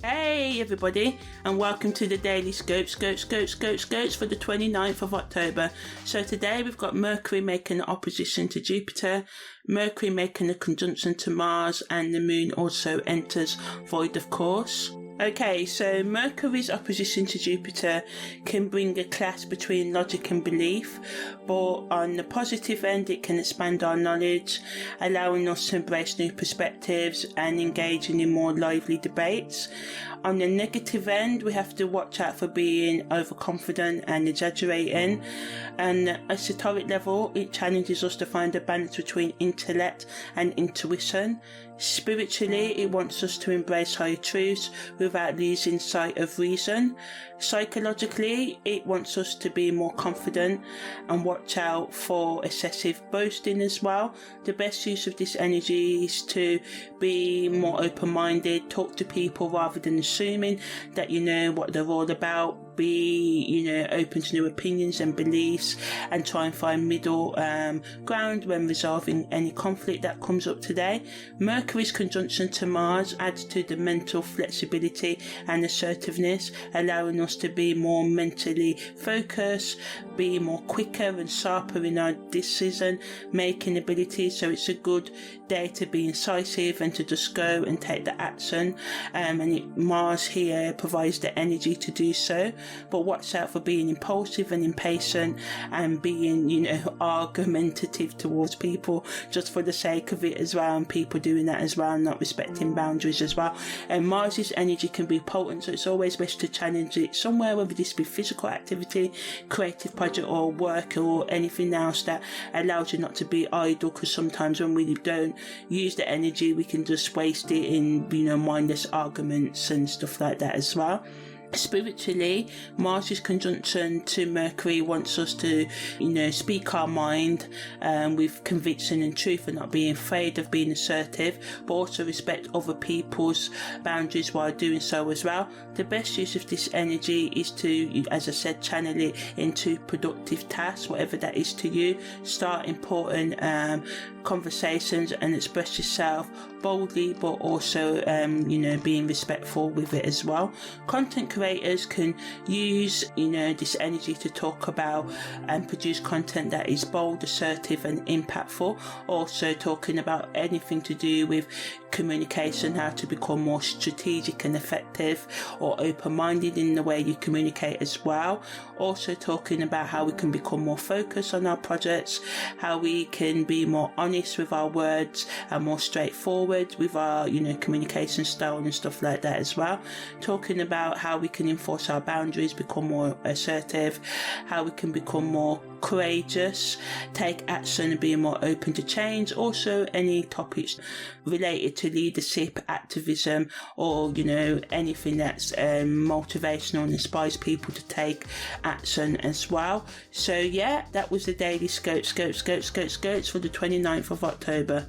Hey everybody, and welcome to the Daily Scopes for the 29th of October. So today we've got Mercury making an opposition to Jupiter, Mercury making a conjunction to Mars, and the Moon also enters void of course. Okay, so Mercury's opposition to Jupiter can bring a clash between logic and belief, but on the positive end it can expand our knowledge, allowing us to embrace new perspectives and engaging in more lively debates. On the negative end, we have to watch out for being overconfident and exaggerating, and at a esoteric level it challenges us to find a balance between intellect and intuition. Spiritually, it wants us to embrace higher truths without losing sight of reason. Psychologically, it wants us to be more confident and watch out for excessive boasting as well. The best use of this energy is to be more open-minded, talk to people rather than assuming that you know what they're all about. Be, open to new opinions and beliefs, and try and find middle ground when resolving any conflict that comes up today. Mercury's conjunction to Mars adds to the mental flexibility and assertiveness, allowing us to be more mentally focused, be more quicker and sharper in our decision making ability. So it's a good day to be incisive and to just go and take the action, Mars here provides the energy to do so. But watch out for being impulsive and impatient and being, argumentative towards people just for the sake of it as well, and people doing that as well, not respecting boundaries as well. And Mars's energy can be potent, so it's always best to challenge it somewhere, whether this be physical activity, creative project, or work, or anything else that allows you not to be idle, because sometimes when we don't use the energy we can just waste it in mindless arguments and stuff like that as well. Spiritually, Mars's conjunction to Mercury wants us to, speak our mind with conviction and truth, and not being afraid of being assertive, but also respect other people's boundaries while doing so as well. The best use of this energy is to, as I said, channel it into productive tasks, whatever that is to you. Start important conversations and express yourself boldly, but also, being respectful with it as well. Content creators can use, this energy to talk about and produce content that is bold, assertive and impactful. Also talking about anything to do with communication, how to become more strategic and effective, or open-minded in the way you communicate as well. Also talking about how we can become more focused on our projects, how we can be more honest with our words and more straightforward with our communication style and stuff like that as well. Talking about how we can enforce our boundaries, become more assertive, how we can become more courageous, take action and be more open to change. Also any topics related to leadership, activism, or anything that's motivational and inspires people to take action as well. So yeah, that was the Daily Scopes for the 29th of October.